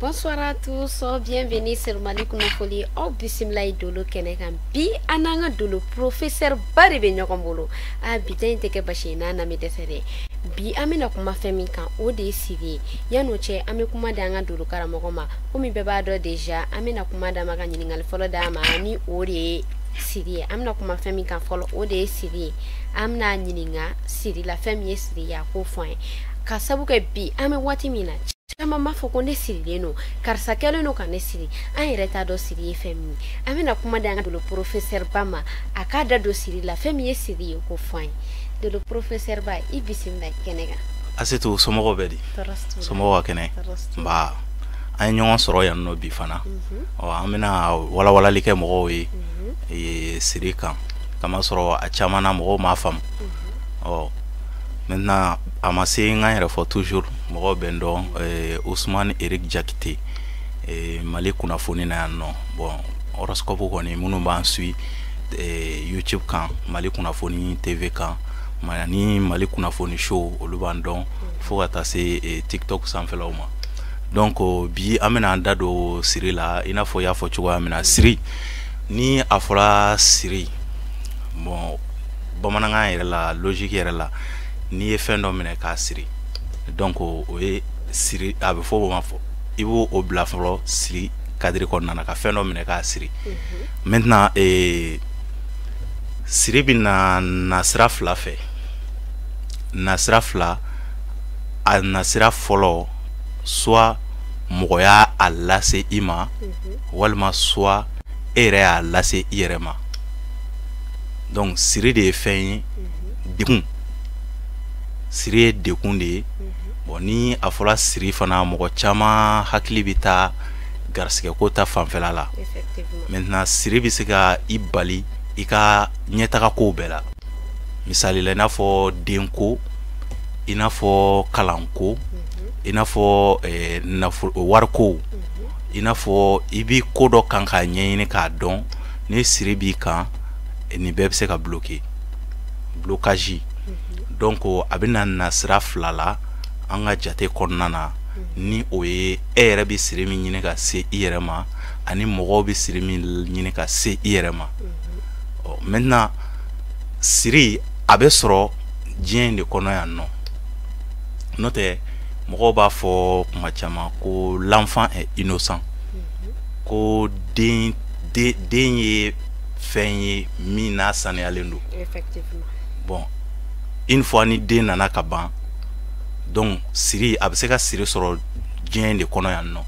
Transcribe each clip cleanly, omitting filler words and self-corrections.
Bonsoir à tous, bienvenue sur Malik Nofoli au Bismillah Dolo Kenekan. Bi ananga dolo professeur bari be ñokom bolo. A bitain teke bashina na mi desere. Bi amina kuma femi kan o de siri. Yano che ame kuma da anga dolo karamoko ma. Komi beba do deja amina kuma da maka nyiningal folo da ma ni o de siri. Amina kuma femi kan folo o de siri. Amna nyininga siri la femi siri ya ko foin. Kasabu ke bi ame wati mina. Chama mafoko ne siri no karsa kelo no kan siri an yɛrɛ do siri femi amina kuma da do le professeur Bama akada do siri la femi siri ko fine de le professeur Ba ibisimna kenega asetu somogo bedi somogo kene ba an ɲɔgɔn sɔrɔ yan no bi fana amina wala wala like mɔgɔw ye siri kan kama sɔrɔ a caman na mɔgɔw ma fam maintenant amassé nga yɛrɛ toujours mɔgɔ bendo Ousmane Eric Jakite Mali kunnafoni na yan no bon horoscope kɔni minnu b'an suit YouTube kan Mali kunnafoni TV kan ni Mali kunnafoni show olu b'an dɔn fo ka taa se TikTok sanfɛlaw ma donc bi an bɛna an da don siri la i n'a fɔ y'a fɔ cogoya min na siri ni a fɔra siri bon bamanankan yɛrɛ la logique yɛrɛ la ni ye fɛn dɔ minɛ k'a siri donc o ye siri a bɛ fɔ o ma fɔ i b'o o bila fɔlɔ siri cadre kɔnɔna na ka fɛn dɔ minɛ k'a siri maintenant siri bɛ na sira fila fɛ na sira fila a na sira fɔlɔ soit mɔgɔ y'a a lase i ma walima soit e yɛrɛ y'a lase i yɛrɛ ma donc siri de ye fɛn ye degun siri ye dekun de ye bon ni a fɔra siri fana mɔgɔ caman hakili bɛ taa garisɛgɛ ko ta fanfɛla la maintenant siri bɛ se ka i bali i ka ɲɛtaga kow bɛɛ la misali la i n'a fɔ denko i n'a fɔ kalanko i n'a fɔ wariko i n'a fɔ i bɛ ko dɔ kan k'a ɲɛɲini k'a dɔn ni siri b'i kan nin bɛɛ bɛ se ka bloquer blocage donc a bɛna na sira fila la an ka jate kɔnɔna na ni o ye e yɛrɛ bɛ siri min ɲini ka se i yɛrɛ ma ani mɔgɔw bɛ siri min ɲini ka se i yɛrɛ ma maintenant siri a bɛ sɔrɔ diɲɛ de kɔnɔ yan nɔ n'o tɛ mɔgɔw b'a fɔ kuma caman ko l'enfant est innocent ko den ye fɛn ye min n'a saniyalen don bon une fois ni den nana ka ban donc siri a bɛ se ka siri sɔrɔ diɲɛ de kɔnɔ yan nɔ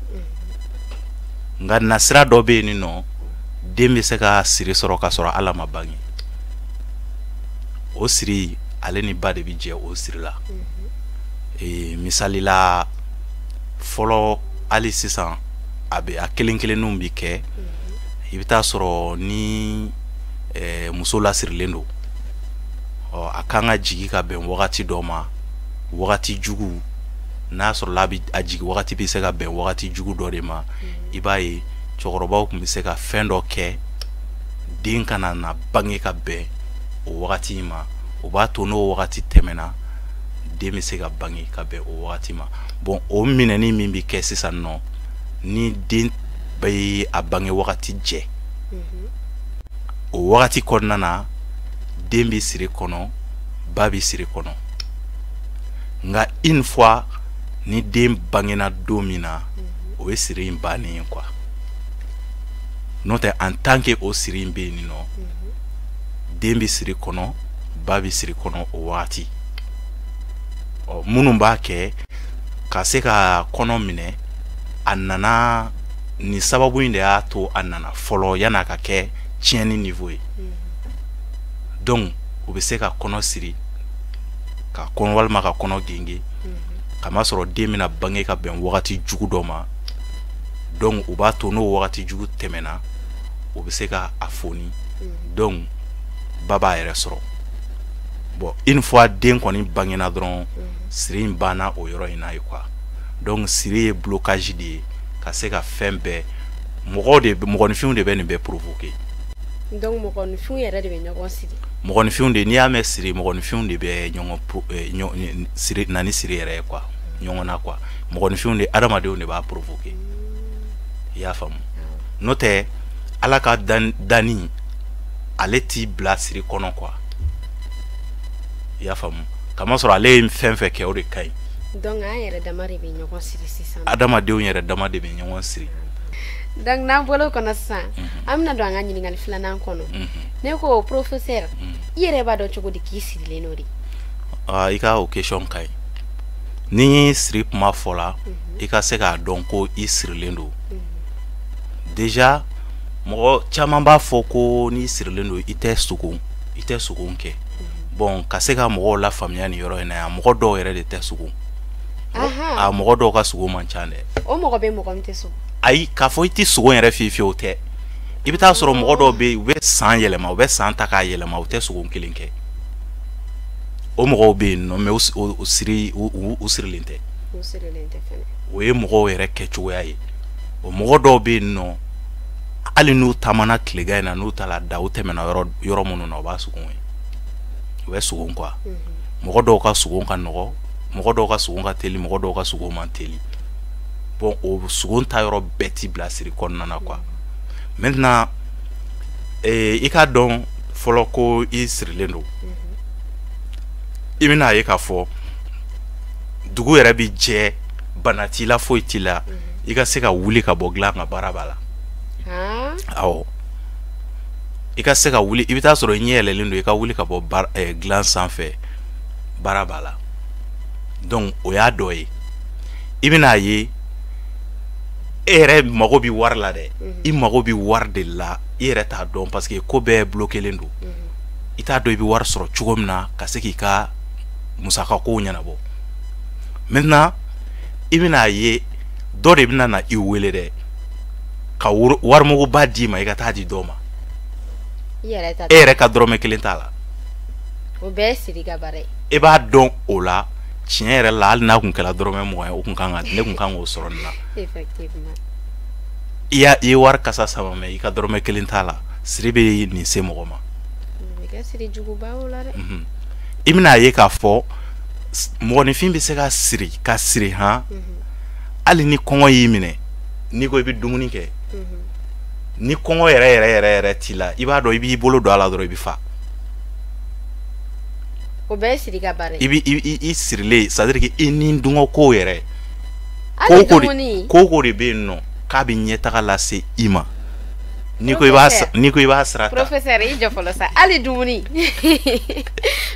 nka nasira dɔ bɛ yen nɔ den bɛ se ka siri sɔrɔ ka sɔrɔ ala ma bange o siri ale ni ba de bɛ jɛ o siri la misali la fɔlɔ hali sisan a kelen kelenninw bɛ kɛ i bɛ taa sɔrɔ ni muso lasirilen don a kan ka jigi ka bɛn wagati dɔ ma wagati jugu n'a sɔrɔ la a jigi wagati bɛ se ka bɛn wagati jugu dɔ de ma i b'a ye cɛkɔrɔbaw tun bɛ se ka fɛn dɔ kɛ den kana na bange ka bɛn o wagati ma o b'a to n'o wagati tɛmɛna den bɛ se ka bange ka bɛn o wagati ma bon o minɛni min bɛ kɛ sisan nɔ ni den bɛ a bange wagati jɛ o wagati kɔnɔna na den bɛ siri kɔnɔ ba bɛ siri kɔnɔ nka une fois ni den bangena don min na o ye siri in bannen ye quoi n'o tɛ en tant que o siri in bɛ yen nɔ den bɛ siri kɔnɔ ba bɛ siri kɔnɔ o wagati minnu b'a kɛ ka se ka kɔnɔ minɛ a nana ni sababu in de y'a to a nana fɔlɔ yan'a ka kɛ tiɲɛni niveau ye donc o bɛ se ka kɔnɔ siri ka kɔnɔ walima ka kɔnɔ genge kama sɔrɔ den bɛna bange ka bɛn wagati jugu dɔ ma donc o b'a to n'o wagati jugu tɛmɛna o bɛ se ka a foni donc ba b'a yɛrɛ sɔrɔ bon une fois den kɔni bangena dɔrɔn siri in banna o yɔrɔ in na ye quoi donc siri ye blocage de ye ka se ka fɛn bɛɛ mɔgɔninfinw de bɛ nin bɛɛ provoquer donc mɔgɔninfinw yɛrɛ de bɛ ɲɔgɔn siri mɔgɔninfinw de n'i y'a mɛn siri mɔgɔninfinw de bɛ ɲɔgɔn siri nani siri yɛrɛ ye quoi ɲɔgɔn na quoi mɔgɔninfinw de adamadenw de b'a provoquer i y'a faamu n'o tɛ ala ka danni ale t'i bila siri kɔnɔ quoi i y'a faamu kamasɔrɔ ale ye fɛn fɛn kɛ o de ka ɲi donc an yɛrɛ dama de bɛ ɲɔgɔn siri sisan adamadenw yɛrɛ dama de bɛ ɲɔgɔn siri donc n'an bɔra o kɔnɔ sisan an bɛna don an ka ɲininkali filanan kɔnɔ ne ko professeur i yɛrɛ b'a dɔn cogo di k'i sirilen n'o de i ka o question ka ɲi ni siri kuma fɔla i ka se k'a dɔn ko i sirilen don déjà mɔgɔ caman b'a fɔ ko n'i sirilen don i tɛ sugun kɛ bon ka se ka mɔgɔw la faamuya ni yɔrɔ in na yan mɔgɔ dɔw yɛrɛ de tɛ sugun a mɔgɔ dɔw ka sugun man ca dɛ o mɔgɔ bɛ mɔgɔ min tɛ sugun ayi k'a fɔ i tɛ sugun yɛrɛ fiyewu tɛ i bɛ taa sɔrɔ mɔgɔ dɔw bɛ yen u bɛ san yɛlɛma u bɛ san ta k'a yɛlɛma u tɛ sugun kelen kɛ o mɔgɔw bɛ yen nɔ mais u sirilen tɛ o ye mɔgɔw yɛrɛ kɛcogoya ye o mɔgɔ dɔw bɛ yen nɔ hali n'u taamana tilegan in na n'u taara da u tɛmɛna yɔrɔ minnu na u b'a sugun ye u bɛ sugun quoi mɔgɔ dɔw ka sugun ka nɔgɔ mɔgɔ dɔw ka sugun ka teli mɔgɔ dɔw ka sugun man teli bon o sugun ta yɔrɔ bɛɛ ti bila siri kɔnɔna na quoi maintenant i ka dɔn fɔlɔ ko i sirilen don i bɛna ye k'a fɔ dugu yɛrɛ bi jɛ bana t'i la foyi t'i la i ka se ka wuli ka bɔ dilan ka baara b'a la awɔ i ka se ka wuli i bɛ taa sɔrɔ i ɲɛ yɛlɛlen don i ka wuli ka bɔ dilan sanfɛ baara b'a la donc o y'a dɔ ye i bɛna ye e yɛrɛ mago bi wari la dɛ i mago bi wari de la i yɛrɛ t'a dɔn parce que ko bɛɛ bloquelen don i t'a dɔn i bɛ wari sɔrɔ cogo min na ka se k'i ka musaka kow ɲɛnabɔ maintenant i bɛna ye dɔ de bɛna na i wele dɛ ka warimuguba d'i ma i ka taa di dɔ ma e yɛrɛ ka dɔrɔmɛ kelen t'a la o bɛɛ ye siri ka baara ye e b'a dɔn o la tiɲɛ yɛrɛ la hali n'a kun kɛla dɔrɔmɛ 20 ye o kun kan ne kun kan k'o sɔrɔ nin na effectivement i ye wari kasa sama mɛ i ka dɔrɔmɛ kelen t'a la siri bɛ nin se mɔgɔ ma siri juguba o la dɛ i bɛna ye k'a fɔ mɔgɔninfin bɛ se ka siri han hali ni kɔngɔ y'i minɛ n'i ko i bɛ dumuni kɛ ni kɔngɔ yɛrɛ t'i la i b'a dɔn i b'i bolo don a la dɔrɔn i bɛ fa o bɛɛ ye siri ka baara ye i sirilen c'est à dire que i ni dungɔ ko yɛrɛ ko de bɛ yen nɔ k'a bɛ ɲɛtaga lase i ma n'i ko i b'a sira ta professeur i jɔ fɔlɔ sa hali dumuni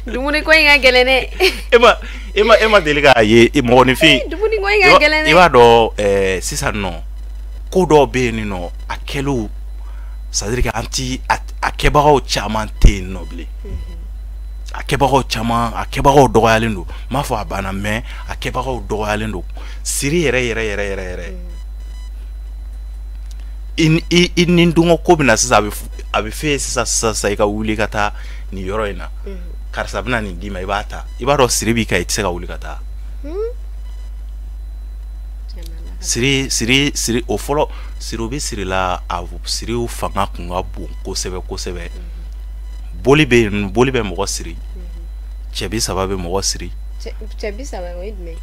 dumuni ko in ka gɛlɛn dɛ e ma deli k'a ye mɔgɔninfin dumuni ko in ka gɛlɛn dɛ i b'a dɔn sisan nɔ ko dɔw bɛ yen nɔ a kɛliw c'est à dire que a kɛbagaw caman tɛ yen nɔ bilen a kɛbagaw dɔgɔyalen don m'a fɔ a banna mais a kɛbagaw dɔgɔyalen don siri yɛrɛ i ni dungɔ ko bɛna sisan a bɛ f'e ye sisan i ka wuli ka taa nin yɔrɔ in na karisa bɛna nin d'i ma i b'a ta i b'a dɔn siri b'i kan i tɛ se ka wuli ka taa siri o fɔlɔ siriw bɛ siri la a siriw fanga kun ka bon kosɛbɛ boli bɛ mɔgɔ siri cɛ bi saba bɛ mɔgɔ siri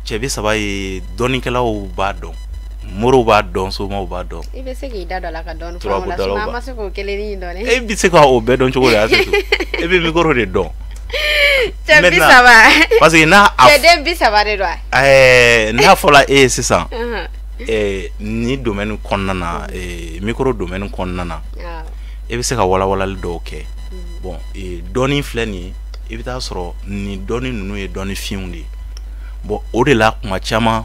cɛ bi saba ye dɔnnikɛlaw b'a dɔn morow b'a dɔn somaw b'a dɔn i bɛ se k'i da dɔ la ka dɔɔni fɔ la sinon an ma se k'o kelen dɔn dɛ e bɛ se ka o bɛɛ dɔn cogo de y'a to e bɛ micro de dɔn cɛ bi saba parce que cɛden bi saba de don n'a fɔra e ye sisan ni domaine kɔnɔna na micro domaine kɔnɔna na e bɛ se ka walawalali dɔw kɛ bon dɔnni filɛ nin ye i bɛ taa sɔrɔ nin dɔnni ninnu ye dɔnni finw de ye bon o de la kuma caman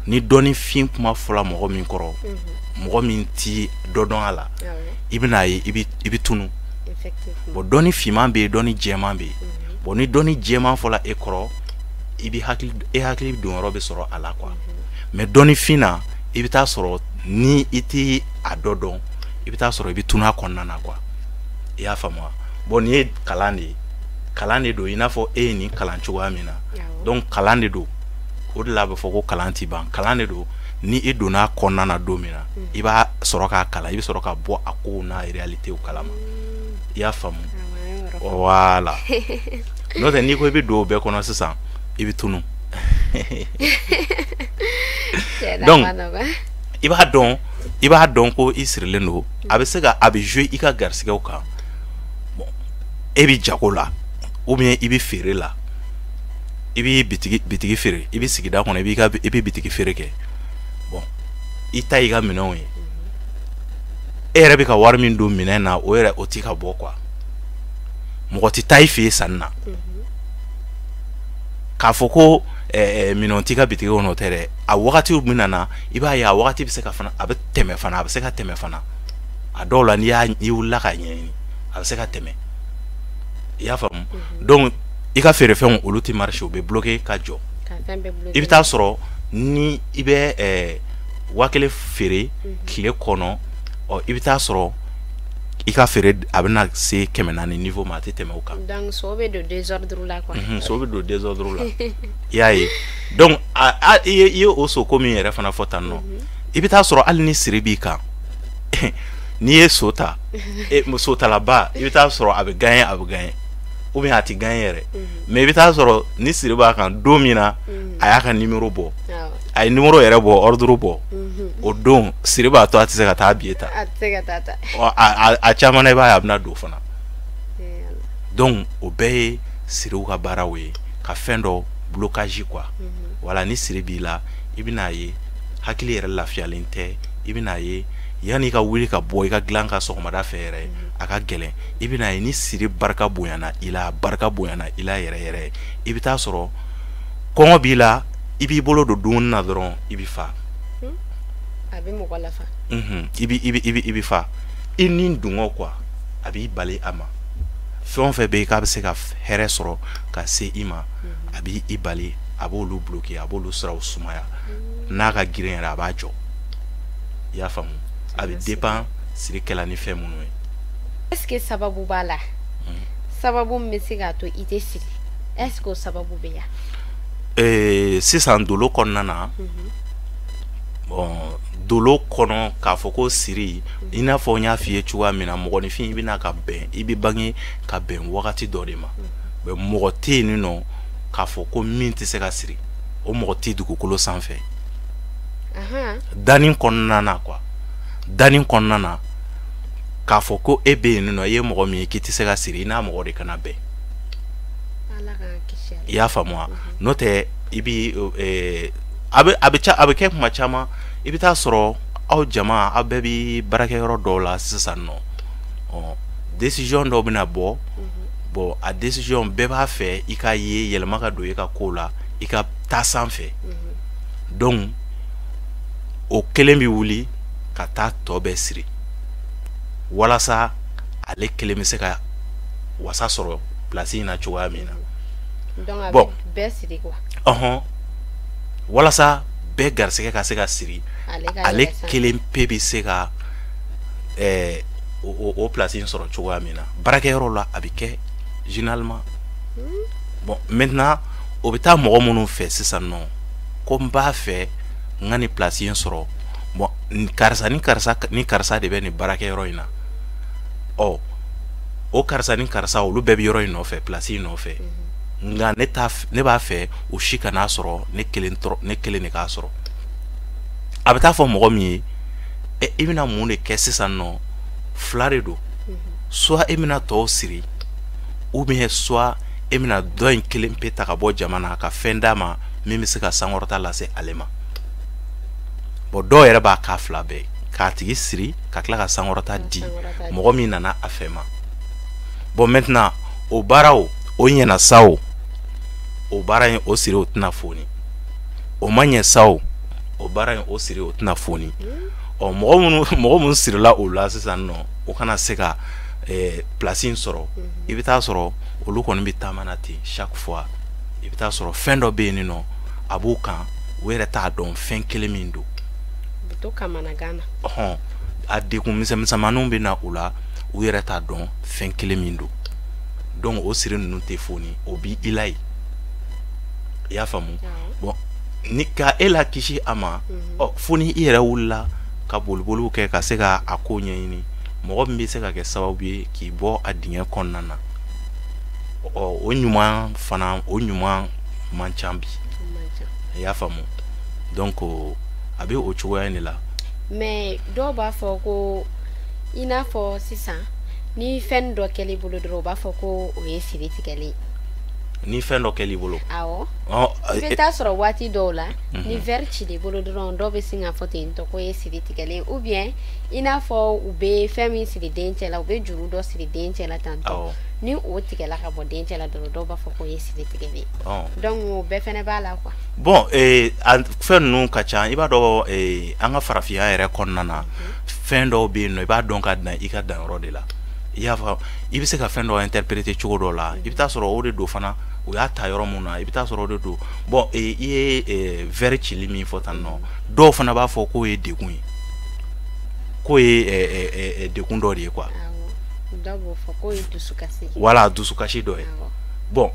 ni dɔnni fin kuma fɔla mɔgɔ min kɔrɔ mɔgɔ min ti dɔ dɔn a la i bɛna ye i bɛ tunu bon dɔnni finman bɛ yen dɔnni jɛman bɛ yen bon ni dɔnni jɛman fɔla e kɔrɔ e hakili don yɔrɔ bɛ sɔrɔ a la quoi mais dɔnni fin na i bɛ taa sɔrɔ ni i ti a dɔ dɔn i bɛ taa sɔrɔ i bɛ tunu a kɔnɔna na quoi i y'a faamu bon nin ye kalan de don i n'a fɔ e ye nin kalan cogoya min na donc kalan de don o de la a bɛ fɔ ko kalan ti ban kalan de don ni e donna kɔnɔna na don min na i b'a sɔrɔ k'a kalan i bɛ sɔrɔ ka bɔ a kow n'a réalitéw kalama i y'a faamu voilà n'o tɛ n'i ko i bɛ don o bɛɛ kɔnɔ sisan i bɛ tunu donc i b'a dɔn i b'a dɔn ko i sirilen don a bɛ se ka a bɛ jouer i ka garisigɛw kan bon e bi jago la ou bien i bi feere la i bi bitigi feere i bi sigida kɔnɔ i bi bitigi feere kɛ bon i ta i ka minɛnw ye e yɛrɛ bɛ ka wari min don minɛn na o yɛrɛ o ti ka bɔ quoi mɔgɔ ti taa i fɛ yen sanni na k'a fɔ ko minɛn ti ka bitigi kɔnɔ tɛ dɛ a wagati min nana i b'a ye a wagati bɛ se ka fana a bɛ tɛmɛ fana a bɛ se ka tɛmɛ fana a dɔw la n'i wulila k'a ɲɛɲini a bɛ se ka tɛmɛ i y'a faamu donc i ka feerefɛnw olu ti marché o bɛ bloqué ka jɔ i bɛ taa sɔrɔ ni i bɛ 1000 feere tile kɔnɔ i bɛ taa sɔrɔ i ka feere a bɛ na se 400 niveau ma a tɛ tɛmɛ o kan donc so bɛ don désordre la quoi so bɛ don désordre la i y'a ye donc i ye o soko min yɛrɛ fana fɔ tan nɔ i bɛ taa sɔrɔ hali ni siri b'i kan n'i ye so ta sotalaba i bɛ taa sɔrɔ a bɛ gagner ou bien a ti gagner yɛrɛ mais i bɛ taa sɔrɔ ni siri b'a kan don min na a y'a ka numéro bɔ a ye numéro yɛrɛ bɔ ordre bɔ o don siri b'a to a tɛ se ka taa billet ta a caman na i b'a ye a bɛna don fana donc o bɛɛ ye siriw ka baaraw ye ka fɛn dɔ blocage quoi wala ni siri b'i la i bɛna ye hakili yɛrɛ lafiyalen tɛ i bɛna ye yanni i ka wuli ka bɔ i ka dilan ka sɔgɔmada fɛ yɛrɛ a ka gɛlɛn i bɛna ye ni siri barika bonyana i la yɛrɛ i bɛ taa sɔrɔ kɔngɔ b'i la i b'i bolo don dumuni na dɔrɔn i bɛ fa a bɛ mɔgɔ lafa i bɛ fa i ni dungɔ quoi a b'i bali a ma fɛn o fɛn bɛ yen k'a bɛ se ka hɛrɛ sɔrɔ ka se i ma a b'i bali a b'olu bloquer a b'olu siraw sumaya n'a ka girin yɛrɛ a b'a jɔ i y'a faamu a bɛ dépend siri kɛla ni fɛn minnu ye est-ce que sababu b'a la sababu min bɛ se k'a to i tɛ siri est-ce que o sababu bɛ yan sisan dolo kɔnɔna na bon dolo kɔnɔ k'a fɔ ko siri i n'a fɔ n y'a f'i ye cogoya min na mɔgɔninfin i bɛna ka bɛn i bɛ bange ka bɛn wagati dɔ de ma mais mɔgɔ tɛ yen nɔ k'a fɔ ko min tɛ se ka siri o mɔgɔ tɛ dugukolo sanfɛ danni kɔnɔna na quoi danni kɔnɔna na k'a fɔ ko e bɛ yen nɔ i ye mɔgɔ min ye k'i tɛ se ka siri i n'a mɔgɔ de kana bɛn i y'a faamu wa n'o tɛ i bi a bɛ kɛ kuma caman i bɛ taa sɔrɔ aw jama aw bɛɛ bi baarakɛyɔrɔ dɔw la sisan nɔ décision dɔw bɛna bɔ bon a décision bɛɛ b'a fɛ i ka ye yɛlɛma ka don i ka ko la i ka taa sanfɛ donc o kelen bi wuli ka taa tɔ bɛɛ siri walasa ale kelen bɛ se ka wasa sɔrɔ place in na cogoya min na donc bɛɛ siri quoi walasa bɛɛ garisɛgɛ ka se ka siri ale kelen pe bɛ se ka o place in sɔrɔ cogoya min na baarakɛyɔrɔ la a bɛ kɛ généralement bon maintenant o bɛ taa mɔgɔ minnu fɛ sisan nɔ ko n b'a fɛ n ka nin place in sɔrɔ bon karisa ni karisa de bɛ nin baarakɛyɔrɔ in na o karisa ni karisa olu bɛɛ bɛ yɔrɔ in nɔfɛ place in nɔfɛ nka ne b'a fɛ o si kana sɔrɔ ne kelen de k'a sɔrɔ a bɛ taa fɔ mɔgɔ min ye i bɛna mun de kɛ sisan nɔ fila de don soit e bɛna tɔw siri ou bien soit e bɛna dɔ in kelen pe ta ka bɔ jama na ka fɛn d'a ma min bɛ se ka sankɔrɔta lase ale ma bon dɔw yɛrɛ b'a k'a fila bɛɛ k'a tigi siri ka tila ka sankɔrɔta di mɔgɔ min nana a fɛ ma bon maintenant o baaraw o ɲɛna sa o baara in o siri o tɛna foni o ma ɲɛ sa o baara in o siri o tɛna foni mɔgɔ minnu sirila o la sisan nɔ o kana se ka place in sɔrɔ i bɛ taa sɔrɔ olu kɔni bɛ taama na ten chaque fois i bɛ taa sɔrɔ fɛn dɔ bɛ yen nɔ a b'o kan o yɛrɛ t'a dɔn fɛn kelen min don a degun misɛnmisɛnmaninw bɛ na o la u yɛrɛ t'a dɔn fɛn kelen min don donc o siri ninnu tɛ foni o b'i la ye i y'a faamu bon ni ka e la kisi a ma fo ni i yɛrɛ wulila ka boliboliw kɛ ka se ka a ko ɲɛɲini mɔgɔ min bɛ se ka kɛ sababu ye k'i bɔ a dingɛ kɔnɔna na o ɲuman man ca bi i y'a faamu donc a bɛ o cogoya in de la mais dɔw b'a fɔ ko i n'a fɔ sisan ni fɛn dɔ kɛl'i bolo dɔrɔn u b'a fɔ ko o ye siri tigɛli ni fɛn dɔ kɛl'i bolo awɔ i bɛ taa sɔrɔ waati dɔw la ni verre cil'i bolo dɔrɔn dɔw bɛ sin k'a fɔ ten tɔ ko ye siri tigɛlen ou bien i n'a fɔ u bɛ fɛn min siri den cɛ la u bɛ juru dɔ siri den cɛ la tantɔ ni o tigɛla ka bɔ den cɛ la dɔrɔn dɔw b'a fɔ ko ye siri tigɛlen donc o bɛɛ fɛnɛ b'a la quoi bon fɛn ninnu ka ca i b'a dɔn an ka farafinya yɛrɛ kɔnɔna na fɛn dɔw bɛ yen nɔ i b'a dɔn ka dan i ka danyɔrɔ de la i y'a fɔ i bɛ se ka fɛn dɔ interpréter cogo dɔ la i bɛ taa sɔrɔ o de don fana o y'a ta yɔrɔ mun na i bɛ taa sɔrɔ o de don bon i ye verre cili min fɔ tan nɔ dɔw fana b'a fɔ k'o ye degun ye k'o ye degun dɔ de ye quoi dɔw b'o fɔ k'o ye dusukasi voilà dusukasi dɔ ye bon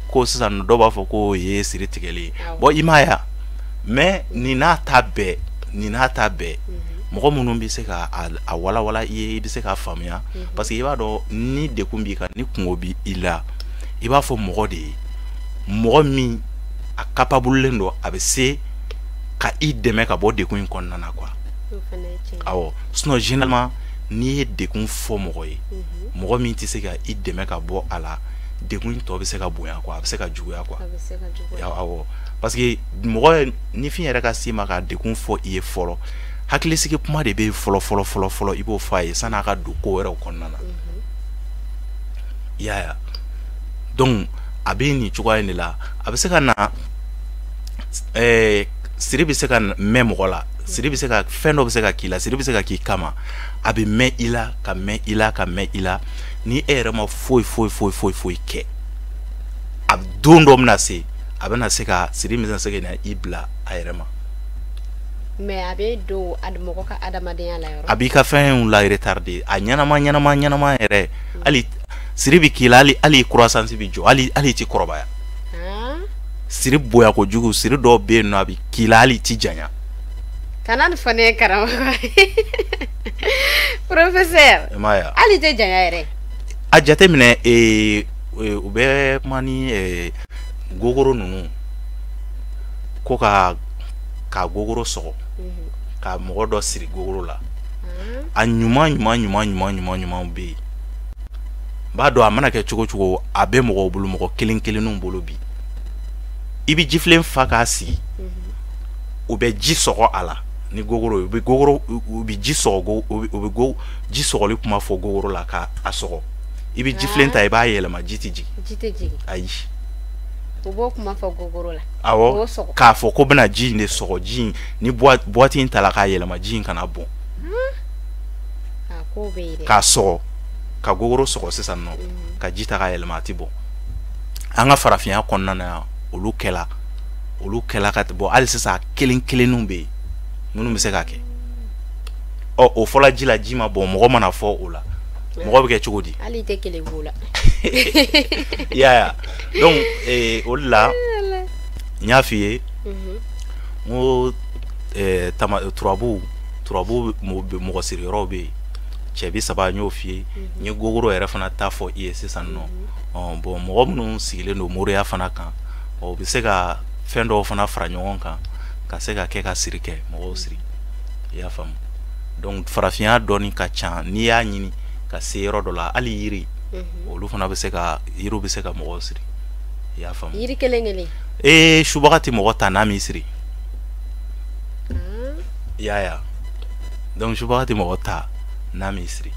ko sisan dɔw b'a fɔ k'o ye siri tigɛli ye bon i m'a ye mais nin n'a ta bɛɛ mɔgɔ minnu bɛ se ka a walawala i ye i bɛ se k'a faamuya parce que i b'a dɔn ni degun b'i kan ni kungo b'i la i b'a fɔ mɔgɔ de ye mɔgɔ min a capablen don a bɛ se ka i dɛmɛ ka bɔ degun in kɔnɔna na quoi awɔ sinon généralement n'i ye degun fɔ mɔgɔ ye mɔgɔ min tɛ se ka i dɛmɛ ka bɔ a la degun in tɔ bɛ se ka bonya quoi a bɛ se ka juguya quoi awɔ parce que mɔgɔ ni fin yɛrɛ ka s'i ma ka degun fɔ i ye fɔlɔ hakilisigi kuma de bɛ fɔlɔ i b'o fɔ a ye san'a ka don ko wɛrɛw kɔnɔna na i y'a ye donc a bɛ nin cogoya in de la a bɛ se ka na siri bɛ se ka mɛn mɔgɔ la siri bɛ se ka fɛn dɔ bɛ se ka k'i la siri bɛ se ka k'i kama a bɛ mɛn i la ka mɛn i la ni e yɛrɛ ma foyi kɛ a don dɔ bɛna se a bɛna se ka siri bɛna se ka na i bila a yɛrɛ ma mais a bɛ don mɔgɔ ka adamadenya la yɔrɔ a b'i ka fɛnw la retarder a ɲɛnama yɛrɛ hali siri bɛ k'i la hali croissance bɛ jɔ hali i tɛ kɔrɔbaya siri bonya kojugu siri dɔw bɛ yen nɔ a bɛ k'i la hali i tɛ janya kana nin fɔ ne ye karamɔgɔ professeur hali tɛ janya yɛrɛ a jateminɛ u bɛ kuma ni gogoro ninnu ko ka gogoro sɔgɔ ka mɔgɔ dɔ siri gogoro la a ɲuman bɛ yen b'a dɔn a mana kɛ cogo cogo a bɛ mɔgɔw bolo mɔgɔ kelenninw bolo bi i bɛ jifilen fa k'a sigi u bɛ ji sɔgɔ a la ni gogoro u bɛ ji sɔgɔ u bɛ ji sɔgɔli kuma fɔ gogoro la ka a sɔgɔ i bɛ jifilen ta i b'a yɛlɛma ji tɛ jigin ayi u b'o kuma fɔ gogoro la awɔ k'a fɔ ko bɛna ji in de sɔgɔ ji in ni boîte in ta la k'a yɛlɛma ji in kana bɔn k'a sɔgɔ ka gogoro sɔgɔ sisan nɔ ka ji ta k'a yɛlɛma a tɛ bɔn an ka farafinya kɔnɔna na yan olu kɛla ka bɔ hali sisan kelenninw bɛ yen minnu bɛ se k'a kɛ o fɔla ji la ji ma bɔn mɔgɔ mana fɔ o la mɔgɔ bɛ kɛ cogo di hali tɛ kelen b'o la i y'a ye donc o de la n y'a f'i ye n ko turabu mɔgɔ siri yɔrɔw bɛ yen cɛ bi saba n y'o f'i ye n ye gogoro yɛrɛ fana ta fɔ i ye sisan nɔ bon mɔgɔ minnu sigilen don moriya fana kan o bɛ se ka fɛn dɔw fana fara ɲɔgɔn kan ka se ka kɛ ka siri kɛ mɔgɔw siri i y'a faamu donc farafinya dɔɔni ka ca n'i y'a ɲini ka se yɔrɔ dɔ la hali yiri olu fana yiriw bɛ se ka mɔgɔw siri i y'a faamu yiri kelen subaga tɛ mɔgɔ ta n'a m'i siri i y'a ye donc subaga tɛ mɔgɔ ta n'a m'i siri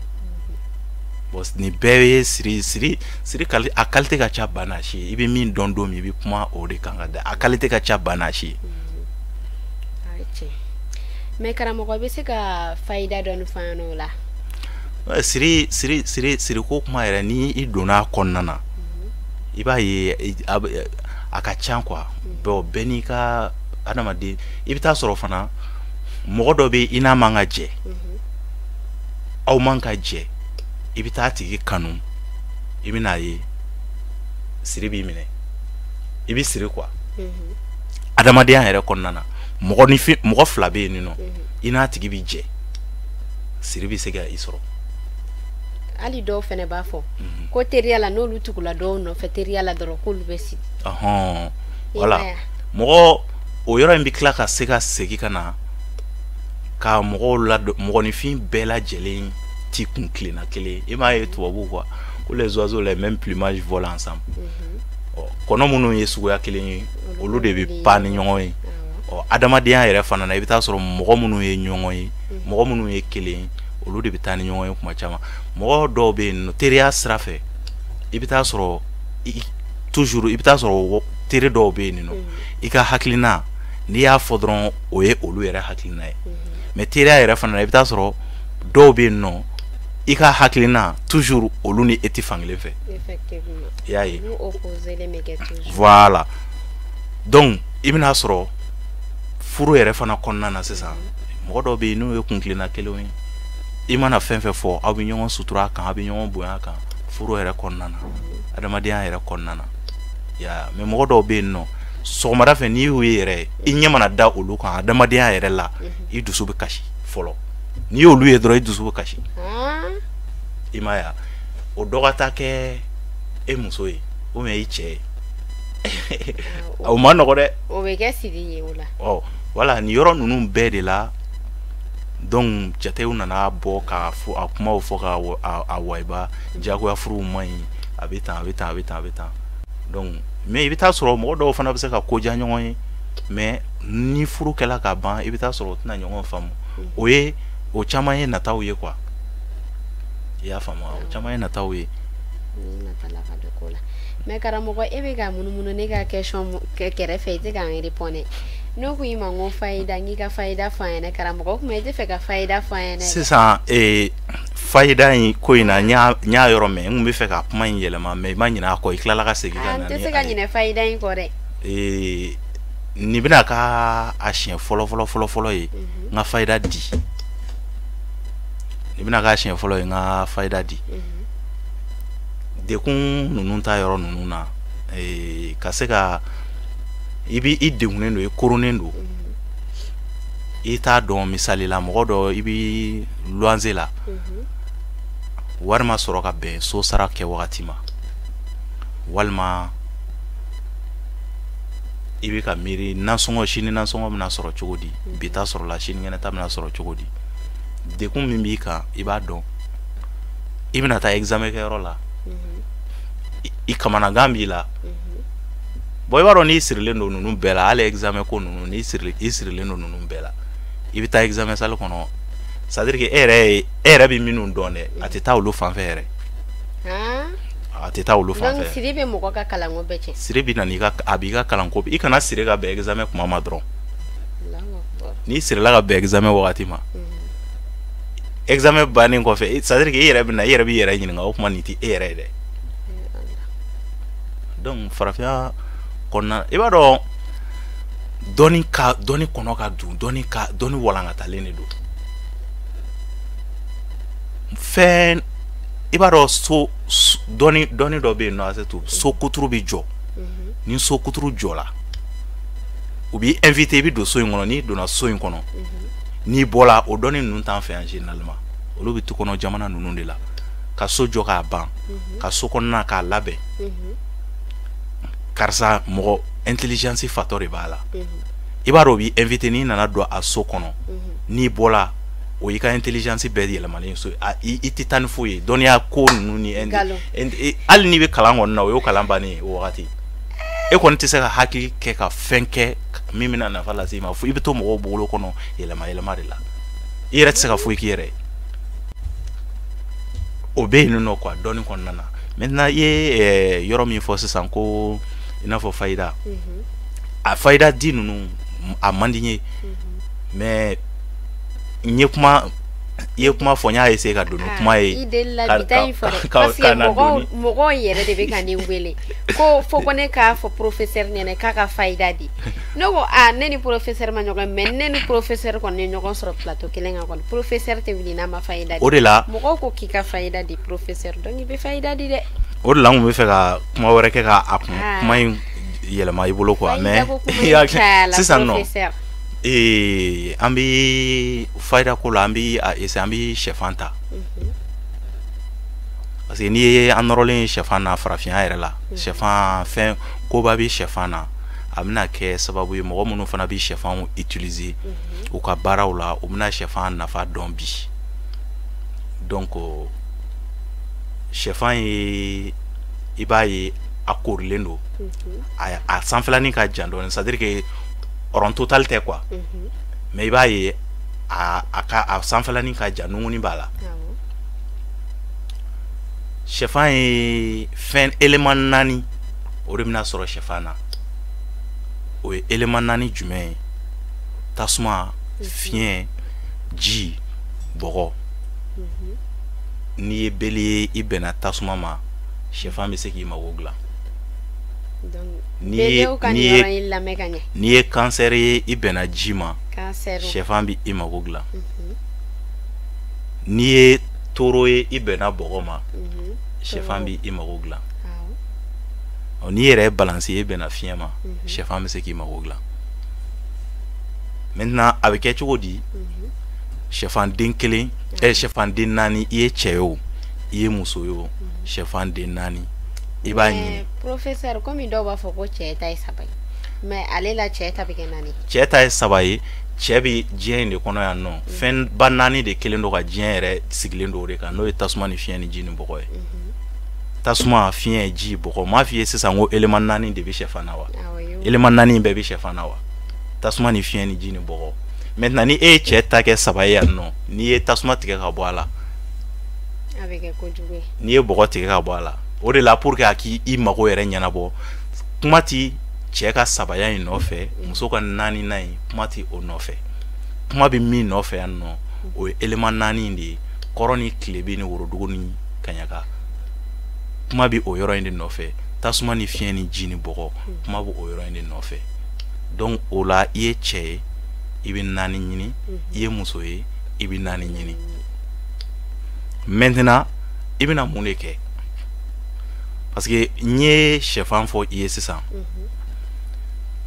bon nin bɛɛ ye siri a qualité ka ca bana si ye i bɛ min dɔn don min i bɛ kuma o de kan ka da a qualité ka ca bana si ye mais karamɔgɔ bɛ se ka fayida dɔɔni fɔ an ɲɛna o la siri ko kuma yɛrɛ ni i donna a kɔnɔna na i b'a ye a ka ca quoi bɛɛ n'i ka adamaden i bɛ taa sɔrɔ fana mɔgɔ dɔ bɛ i n'a man ka jɛ aw man ka jɛ i bɛ taa tigi kanu i bɛ n'a ye siri b'i minɛ i bɛ siri quoi adamadenya yɛrɛ kɔnɔna na mɔgɔ fila bɛ yen nɔ i n'a tigi bɛ jɛ siri bɛ se ka i sɔrɔ hali dɔw fɛnɛ b'a fɔ ko teriya la n'olu tugula dɔw nɔfɛ teriya la dɔrɔn k'olu bɛ sigi voilà mɔgɔ o yɔrɔ in bɛ tila ka se ka segin ka na ka mɔgɔninfin bɛɛ lajɛlen ti kun kilenna kelen i m'a ye tubabu quoi ko les oiseaux les mêmes plumages volent ensemble kɔnɔ minnu ye suguya kelen ye olu de bɛ pan ni ɲɔgɔn ye adamadenya yɛrɛ fana na i bɛ taa sɔrɔ mɔgɔ minnu ye ɲɔgɔn ye mɔgɔ minnu ye kelen olu de bɛ taa ni ɲɔgɔn ye kuma caman mɔgɔ dɔw bɛ yen nɔ teriya sira fɛ i bɛ taa sɔrɔ toujours i bɛ taa sɔrɔ teri dɔw bɛ yen nɔ i ka hakilina n'i y'a fɔ dɔrɔn o ye olu yɛrɛ hakilina ye mais teriya yɛrɛ fana na i bɛ taa sɔrɔ dɔw bɛ yen nɔ i ka hakilina toujours olu ni e tɛ fankelen fɛ i y'a ye voilà donc i bɛna sɔrɔ furu yɛrɛ fana kɔnɔna na sisan mɔgɔ dɔw bɛ yen n'o ye kunkilenna kelenw ye i mana fɛn fɛn fɔ aw bɛ ɲɔgɔn sutura kan aw bɛ ɲɔgɔn bonya kan furu yɛrɛ kɔnɔna na adamadenya yɛrɛ kɔnɔna na mais mɔgɔ dɔw bɛ yen nɔ sɔgɔmada fɛ n'i y'u ye yɛrɛ i ɲɛ mana da olu kan adamadenya yɛrɛ la i dusu bɛ kasi fɔlɔ n'i y'olu ye dɔrɔn i dusu bɛ kasi i ma ye o dɔ ka taa kɛ e muso ye ou bien i cɛ ye o ma nɔgɔ dɛ o bɛ kɛ siri ye o la voilà nin yɔrɔ ninnu bɛɛ de la donc jatew nana bɔ ka fɔ a kumaw fɔ ka a waiba jagoya furuw man ɲi a bɛ tan a bɛ tan a bɛ tan a bɛ tan donc mais i bɛ taa sɔrɔ mɔgɔ dɔw fana bɛ se ka koja ɲɔgɔn ye mais ni furu kɛla ka ban i bɛ taa sɔrɔ o tɛna ɲɔgɔn faamu o ye o caman ye nataw ye quoi i y'a faamu o caman ye nataw ye mais karamɔgɔ e bɛ ka munumunu ne ka question kɛrɛfɛ i tɛ k'an répondre n'o ko i ma ko fayida n k'i ka fayida fɔ an ɲɛna karamɔgɔ o tuma i tɛ fɛ ka fayida fɔ an ɲɛna sisan fayida in ko in na n y'a yɔrɔ mɛn n tun bɛ fɛ ka kuma in yɛlɛma mais i ma ɲinɛ a kɔ i tilala ka segin ka na n tɛ se ka ɲinɛ fayida in kɔ dɛ nin bɛna ka a siɲɛ fɔlɔ ye n ka fayida di nin bɛna ka siɲɛ fɔlɔ ye n ka fayida di dekun ninnu ta yɔrɔ ninnu na ka se ka i degunnen don i koronnen don i t'a dɔn misali la mɔgɔ dɔ i bɛ luwanze la wari ma sɔrɔ ka bɛn so sara kɛ wagati ma walima i bɛ ka miiri nasɔngɔ sini nasɔngɔ bɛna sɔrɔ cogo di bi ta sɔrɔla sini kɛnɛ ta bɛna sɔrɔ cogo di dekun min b'i kan i b'a dɔn i bɛna taa examen kɛyɔrɔ la i kamanagan b'i la bon i b'a dɔn n'i sirilen don ninnu bɛɛ la hali examen ko ninnu n'i sirilen don ninnu bɛɛ la i bɛ taa examen salle kɔnɔ c'est à dire que e yɛrɛ bɛ minnu dɔn dɛ a tɛ taa olu fan fɛ yɛrɛ a tɛ taa olu fan fɛ donc siri bɛ mɔgɔ ka kalanko bɛɛ cɛ siri bɛ na a b'i ka kalanko i kana siri ka bɛn examen kuma ma dɔrɔn n'i sirila ka bɛn examen wagati ma examen bannen kɔfɛ c'est à dire que i yɛrɛ b'i yɛrɛ ɲininka o kuma nin tɛ e yɛrɛ ye dɛ donc farafinya kɔnɔna i b'a dɔn dɔnni kɔnɔ ka dun dɔnni walankatalen de don fɛn i b'a dɔn so dɔnni dɔ bɛ yen nɔ a to so kuturu bɛ jɔ ni so kuturu jɔla u b'i invité i bɛ don so in kɔnɔ n'i donna so in kɔnɔ n'i bɔla o dɔnni ninnu t'an fɛ yan généralement olu bɛ to kɔnɔ jamana ninnu de la ka so jɔ k'a ban ka so kɔnɔna k'a labɛn karisa mɔgɔ intelligence fatɔ de b'a la i b'a dɔn o b'i invité n'i nana don a so kɔnɔ n'i bɔla o y'i ka intelligence bɛɛ yɛlɛmalen so i tɛ taa ni foyi ye dɔnniya ko ninnu ni hali n'i bɛ kalan kɔni na o y'o kalan bannen ye o wagati e kɔni tɛ se ka hakili kɛ ka fɛn kɛ min bɛna nafa lase i ma fo i bɛ to mɔgɔw bolo kɔnɔ yɛlɛma de la i yɛrɛ tɛ se ka foyi k'i yɛrɛ ye o bɛ yen nɔ quoi dɔnni kɔnɔna na maintenant i ye yɔrɔ min fɔ sisan ko i n'a fɔ fayida a fayida di ninnu a man di n ye mais n ye kuma fɔ n y'a essayer ka don ni kuma ye i delila bi ta in fɔ dɛ parce que mɔgɔw yɛrɛ de bɛ ka ne wele ko fo ko ne k'a fɔ professeur ɲɛna k'a ka fayida di ne ko ne ni professeur ma ɲɔgɔn mais ne ni professeur kɔni ye ɲɔgɔn sɔrɔ plateau kelen kan kɔni professeur tɛ wuli n'a ma fayida di o de la mɔgɔw ko k'i ka fayida di professeur donc i bɛ fayida di dɛ o de la n kun bɛ fɛ ka kuma wɛrɛ kɛ ka kuma in yɛlɛma i bolo quoi mais sisan nɔ an bɛ fayida ko la an bɛ essayer an bɛ sɛfan ta parce que n'i ye an nɔrɔlen sɛfan na farafinya yɛrɛ la sɛfan fɛn koba bɛ sɛfan na a bɛna kɛ sababu ye mɔgɔ minnu fana bɛ sɛfan utiliser u ka baaraw la u bɛna sɛfan nafa dɔn bi donc sɛfan ye i b'a ye a korilen don a sanfɛlanin ka jan dɔɔnin c'est à dire que rond total tɛ quoi mais i b'a ye a sanfɛlanin ka jan nunguni b'a la sɛfan ye fɛn élément 4 o de bɛna sɔrɔ sɛfan na o ye élément 4 jumɛn ye tasuma fiɲɛ ji bɔgɔ n'i ye beli ye i bɛnna tasuma ma sɛfan bɛ se k'i mago dilan n'i ye cancer ye i bɛnna ji ma sɛfan bɛ i mago dilan n'i ye toro ye i bɛnna bɔgɔ ma sɛfan bɛ i mago dilan n'i yɛrɛ ye balance ye i bɛnna fiɲɛ ma sɛfan bɛ se k'i mago dilan maintenant a bɛ kɛ cogo di sɛfan den kelen sɛfan den 4 i ye cɛ ye o i ye muso ye o sɛfan den 4 i b'a ɲini professeur comme dɔw b'a fɔ ko cɛ ta ye 3 ye mais ale la cɛ ta bɛ kɛ 4 cɛ ta ye 3 ye cɛ bɛ diɲɛ in de kɔnɔ yan nɔ fɛn ba 4 de kelen don ka diɲɛ yɛrɛ sigilen don o de kan n'o ye tasuma ni fiɲɛ ni ji ni bɔgɔ ye tasuma fiɲɛ ji bɔgɔ m'a f'i ye sisan ko élément 4 de bɛ sɛfan na wa élément 4 in bɛɛ bɛ sɛfan na wa tasuma ni fiɲɛ ni ji ni bɔgɔ maintenant ni e ye cɛ ta kɛ 3 ye yan nɔ n'i ye tasuma tigɛ ka bɔ a la a bɛ kɛ kojugu ye n'i ye bɔgɔ tigɛ ka bɔ a la o de la pour que a k'i mago yɛrɛ ɲɛnabɔ kuma ti cɛ ka 3ya in nɔfɛ muso ka 4 na in kuma ti o nɔfɛ kuma bɛ min nɔfɛ yan nɔ o ye élément 4 in de ye kɔrɔ ni tilebe ni worodugu ni kaɲaka kuma bɛ o yɔrɔ in de nɔfɛ tasuma ni fiɲɛ ni ji ni bɔgɔ kuma bɛ o yɔrɔ in de nɔfɛ donc o la i ye cɛ ye i bɛ 4 ɲini i ye muso ye i bɛ 4 ɲini maintenant i bɛna mun de kɛ parce que n ye sɛfan fɔ i ye sisan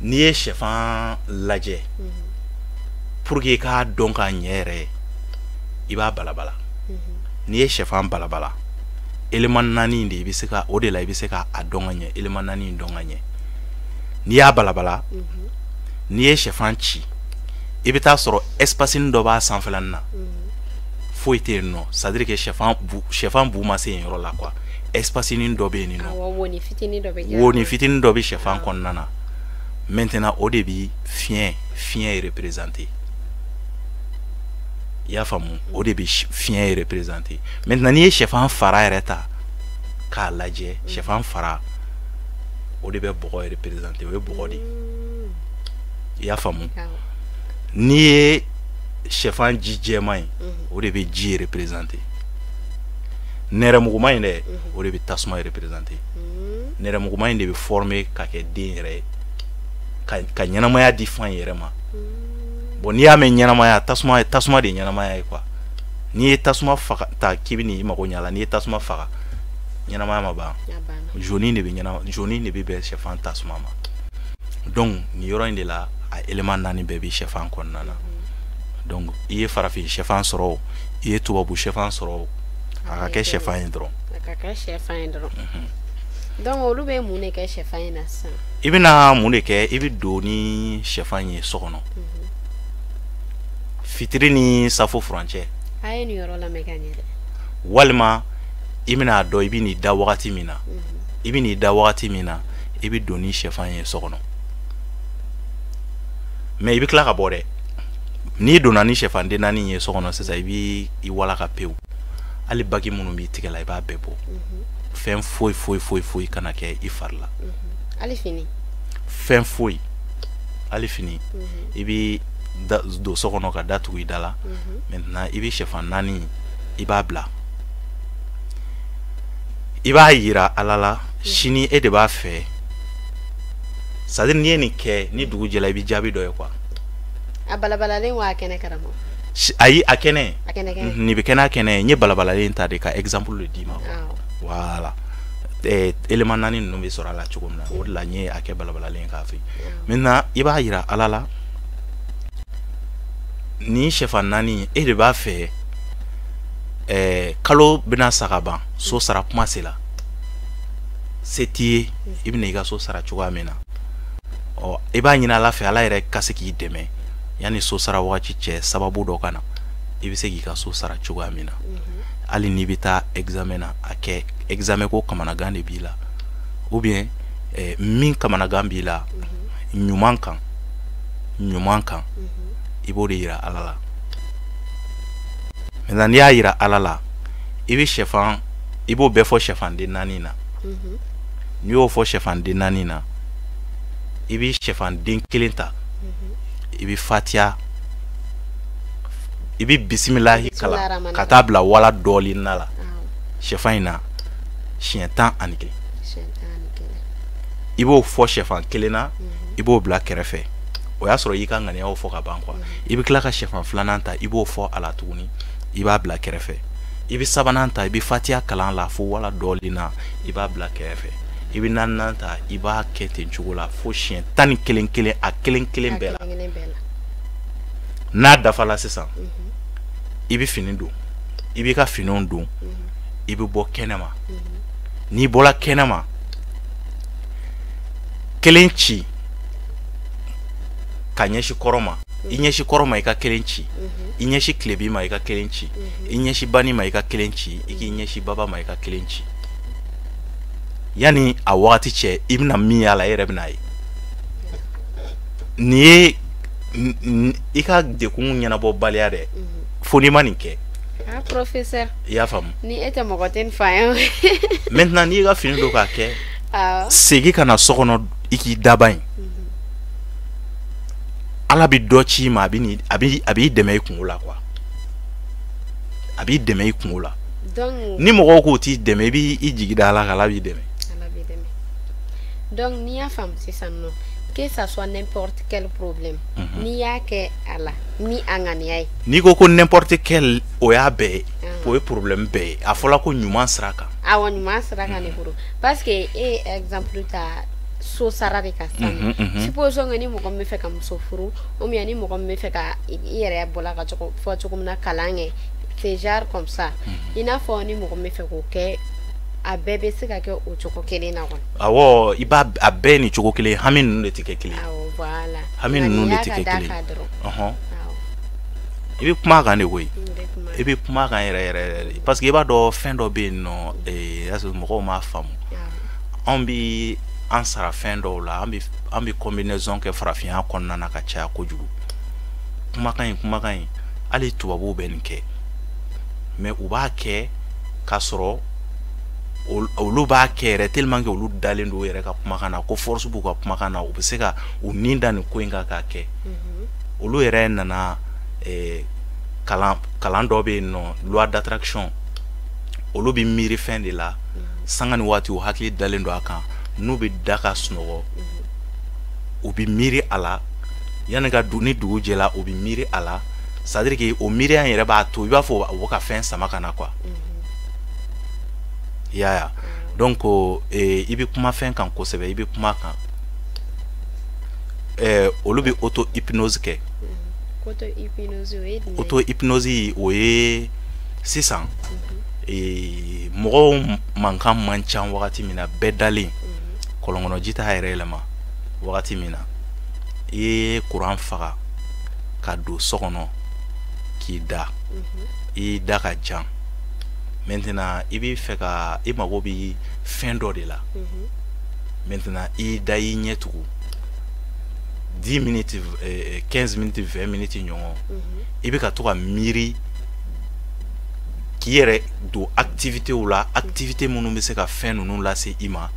n'i ye sɛfan lajɛ pour que i k'a dɔn k'a ɲɛ yɛrɛ i b'a balabala n'i ye sɛfan balabala élément 4 de i bɛ se ka o de la i bɛ se ka a dɔn ka ɲɛ élément 4 in dɔn ka ɲɛ n'i y'a balabala n'i ye sɛfan ci i bɛ taa sɔrɔ espace dɔ b'a sanfɛlanin na foyi tɛ yen nɔ c'est à dire que sɛfan bu ma se yen yɔrɔ la quoi espace dɔ bɛ yen nɔ wo ni fitinin dɔ bɛ sɛfan kɔnɔna na maintenant o de bɛ fiɲɛ représenter i y'a faamu o de bɛ fiɲɛ représenter maintenant n'i ye sɛfan fara yɛrɛ ta k'a lajɛ sɛfan fara o de bɛ bɔgɔ représenter o ye bɔgɔ de i y'a faamu n'i ye sɛfan ji jɛman ye o de bɛ ji représenter nɛrɛmuguman in dɛ o de bɛ tasuma représenter nɛrɛmuguman in de bɛ former ka kɛ den yɛrɛ ka ɲɛnamaya di fan yɛrɛ ma bon n'i y'a mɛn ɲɛnamaya tasuma de ye ɲɛnamaya ye quoi n'i ye tasuma faga ta k'i bɛ n'i mago ɲa la n'i ye tasuma faga ɲɛnamaya ma ban jaune de bɛ bɛn sɛfan tasuma ma donc nin yɔrɔ in de la a élément 4 bɛɛ bɛ sɛfan kɔnɔna na donc i ye farafin sɛfan sɔrɔ o i ye tubabu sɛfan sɔrɔ o a ka kɛ sɛfan ye dɔrɔn donc olu bɛ mun de kɛ sɛfan in na sisan i bɛna mun de kɛ i bɛ don ni sɛfan ye so kɔnɔ fitiri ni safo furancɛ a ye nin yɔrɔ lamɛn ka ɲɛ dɛ walima i bɛna dɔn i bɛ n'i da wagati min na i bɛ n'i da wagati min na i bɛ don ni sɛfan ye so kɔnɔ mais i bɛ tila ka bɔ dɛ n'i donna ni sɛfan den 4 ye so kɔnɔ sisan i b'i wala ka pewu hali bagi minnu b'i tigɛ la i b'a bɛɛ bɔ fɛn foyi kana kɛ i fari la hali fini fɛn foyi hali fini i b'i don so kɔnɔ ka datugu i da la maintenant i bɛ sɛfan 4 i b'a bila i b'a yira ala la sini e de b'a fɛ c'est à dire n'i ye nin kɛ ni dugu jɛla i bɛ jaabi dɔ ye quoi a balabalalen wa a kɛnɛ karama ayi a kɛnɛ nin bɛ kɛnɛ a kɛnɛ n ye balabalalen ta de ka exemple de d'i ma voilà élément 4 ninnu bɛ sɔrɔ a la cogo min na o de la n ye a kɛ balabalalen k'a fɛ maintenant i b'a yira ala la ni sɛfan 4 e de b'a fɛ kalo bɛna sa ka ban so sara kuma se la se t'i ye i bɛna i ka so sara cogoya min na ɔ i b'a ɲini ala fɛ ala yɛrɛ ka se k'i dɛmɛ yanni so sara wagati cɛ sababu dɔ kana i bɛ se k'i ka so sara cogoya min na hali n'i bɛ taa examen na a kɛ examen ko kamanagan de b'i la ou bien min kamanagan b'i la ɲuman kan i b'o de yira ala la maintenant n'i y'a yira ala la i bɛ sɛfan i b'o bɛɛ fɔ sɛfanden naani na n'i y'o fɔ sɛfanden naani na i bɛ sɛfanden kelen ta i bɛ fatiya i bɛ bisimilahi kalan ka taa bila wala dɔɔnin na la sɛfan in na siɲɛ 11 i b'o fɔ sɛfan kelen na i b'o bila kɛrɛfɛ o y'a sɔrɔ i ka ŋaniyaw fɔ ka ban quoi i bɛ tila ka sɛfan filanan ta i b'o fɔ a la tuguni i b'a bila kɛrɛfɛ i bɛ sabanan ta i bɛ fatiya kalan la fo wala dɔɔnin na i b'a bila kɛrɛfɛ i bɛ naaninan ta i b'a kɛ ten cogo la fo siɲɛ 11 a kelen bɛɛ la n'a dafala sisan i bɛ fini don i b'i ka finiw don i bɛ bɔ kɛnɛma n'i bɔra kɛnɛma kelen ci ka ɲɛsi kɔrɔ ma i ɲɛsi kɔrɔ ma i ka kelen ci i ɲɛsi tilebi ma i ka kelen ci i ɲɛsi bani ma i ka kelen ci i k'i ɲɛsi baba ma i ka kelen ci yani a wagati cɛ i bɛna min y'a la i yɛrɛ bɛna ye nin ye i ka dekun ɲɛnabɔ baliya dɛ fo n'i ma nin kɛ professeur i y'a faamu ni e tɛ mɔgɔ tɛ nin fa ye maintenant n'i ka fini don k'a kɛ segin ka na so kɔnɔ i k'i daba in ala bɛ dɔ ci ma a b'i dɛmɛ i kungo la quoi a b'i dɛmɛ i kungo la ni mɔgɔw k'o t'i dɛmɛ i b'i jigi da ala kan ala b'i dɛmɛ donc n'i y'a faamu sisan nɔ que ça soit n'importe quel problème n'i y'a kɛ a la ni a ŋaniya ye n'i ko n'importe quel o y'a bɛɛ ye o ye problème bɛɛ ye a fɔla ko ɲuman sira kan awɔ ɲuman sira kan de bolo parce que e exemple ta so sara de ka sanu supposons que ni mɔgɔ min bɛ fɛ ka muso furu ou bien ni mɔgɔ min bɛ fɛ ka i yɛrɛ bɔla ka fɔ cogo min na kalan kɛ c'est genre comme ça i n'a fɔ ni mɔgɔ min bɛ fɛ k'o kɛ a bɛɛ bɛ se ka kɛ o cogo kelen na kɔni awɔ i b'a a bɛɛ ni cogo kelen hami ninnu de tɛ kɛ kelen awɔ voilà hami ninnu de tɛ kɛ kelen i bɛ kuma kan de koyi i bɛ kuma kan yɛrɛ parce que i b'a dɔn fɛn dɔ bɛ yen nɔ mɔgɔw m'a faamu anw bɛ an sara fɛn dɔw la an bɛ combinaison kɛ farafinya kɔnɔna na ka caya kojugu kumakan in hali tubabuw bɛ nin kɛ mais u b'a kɛ k'a sɔrɔ olu b'a kɛ yɛrɛ tellement que olu dalen don yɛrɛ ka kumakan na ko force b'u ka kumakan na u bɛ se ka u nin da nin ko in kan k'a kɛ olu yɛrɛ nana kalan dɔ bɛ yen nɔ loi d'attraction olu bɛ miiri fɛn de la sanga ni waati u hakili dalen don a kan n'u bɛ da ka sunɔgɔ u bɛ miiri a la yanni ka ni dugu jɛla u bɛ miiri a la c'est à dire que o miiriya yɛrɛ b'a to i b'a fɔ u bɛ ka fɛn sama ka na quoi yaya donc i bɛ kuma fɛn kan kosɛbɛ i bɛ kuma kan olu bɛ auto hypnose kɛ auto hypnose o ye sisan mɔgɔw mankan man ca wagati min na bɛɛ dalen kɔlɔnkɔnɔ ji t'a yɛrɛ yɛlɛma wagati min na i ye courant faga ka don so kɔnɔ k'i da i da ka jan maintenant i bɛ fɛ ka i mago bɛ fɛn dɔ de la maintenant i da i ɲɛ tugu 10 minutes 15 minutes 20 minutes ɲɔgɔn i bɛ ka to ka miiri k'i yɛrɛ don activitéw la activité minnu bɛ se ka fɛn ninnu lase i ma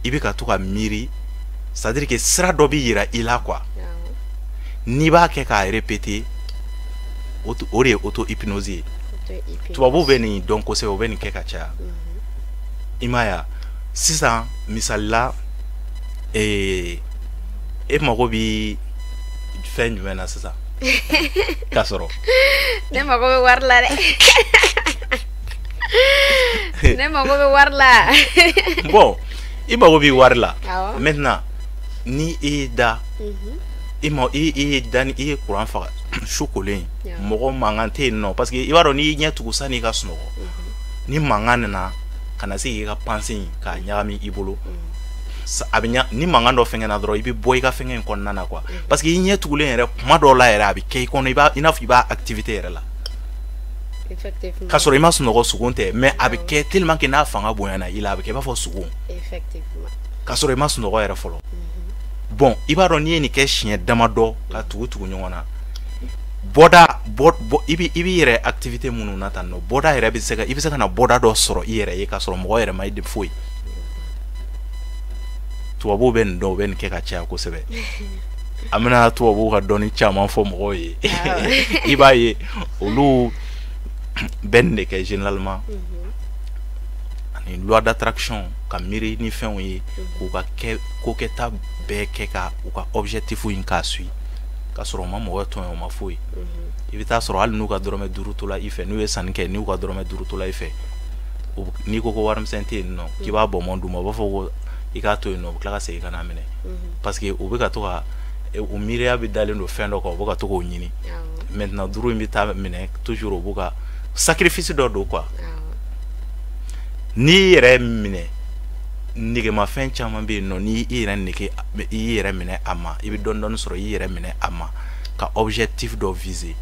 i bɛ ka to ka miiri c'est à dire que sira dɔ bɛ yira i la quoi n'i b'a kɛ k'a répéter o de ye auto hypnose ye tubabuw bɛ nin dɔn kosɛbɛ u bɛ nin kɛ ka caya i m'a ye sisan misali la e mago bɛ fɛn jumɛn na sisan k'a sɔrɔ ne mago bɛ wari la dɛ ne mago bɛ wari la bon i mago bɛ wari la maintenant ni i da i ye courant faga su kolen mɔgɔ mankan tɛ yen nɔ parce que i b'a dɔn n'i ɲɛ tugu sanni i ka sunɔgɔ ni mankan nana ka na se k'i ka pensée k'a ɲagami i bolo ni mangan dɔ fɛngɛ na dɔrɔn i bɛ bɔ i ka fɛngɛ in kɔnɔna na quoi parce que i ɲɛ tugulen yɛrɛ kuma dɔw la yɛrɛ a bɛ kɛ i kɔnɔ i n'a fɔ i b'a activité yɛrɛ la effectivement k'a sɔrɔ i ma sunɔgɔ sugun tɛ mais a bɛ kɛ tellement que n'a fanga bonyana i la a bɛ kɛ i b'a fɔ sugun effectivement k'a sɔrɔ i ma sunɔgɔ yɛrɛ fɔlɔ bon i b'a dɔn n'i ye nin kɛ siɲɛ damadɔ ka tugu ɲɔgɔn na i b'i yɛrɛ activité minnu na tan nɔ bɔda yɛrɛ i bɛ se ka na bɔda dɔ sɔrɔ i yɛrɛ ye k'a sɔrɔ mɔgɔ yɛrɛ ma i de foyi tubabuw bɛ nin dɔn u bɛ nin kɛ ka caya kosɛbɛ an bɛna tubabuw ka dɔnni caman fɔ mɔgɔw ye i b'a ye olu bɛ nin de kɛ généralement ani loi d'attraction ka miiri ni fɛnw ye k'u ka ko kɛta bɛɛ kɛ ka u ka objectif in k'a suit ka sɔrɔ u ma mɔgɔ tɔn o ma foyi i bɛ taa sɔrɔ hali n'u ka dɔrɔmɛ 5 to la i fɛ n'u ye sanni kɛ n'u ka dɔrɔmɛ 5 to la i fɛ n'i ko warimisɛn tɛ yen nɔ k'i b'a bɔnbɔn d'u ma u b'a fɔ ko i k'a to yen nɔ u bɛ tila ka segin ka n'a minɛ parce que u bɛ ka to ka u miiriya bɛ dalen don fɛn dɔ kan u bɛ ka to k'o ɲini maintenant 5 in bɛ taa minɛ toujours u b'u ka sacrifice dɔ don quoi n'i yɛrɛ minɛ negemafɛn caman bɛ yen nɔ ni i yɛrɛ minɛ a ma i bɛ dɔɔni sɔrɔ i yɛrɛ minɛ a ma ka objectif dɔ viser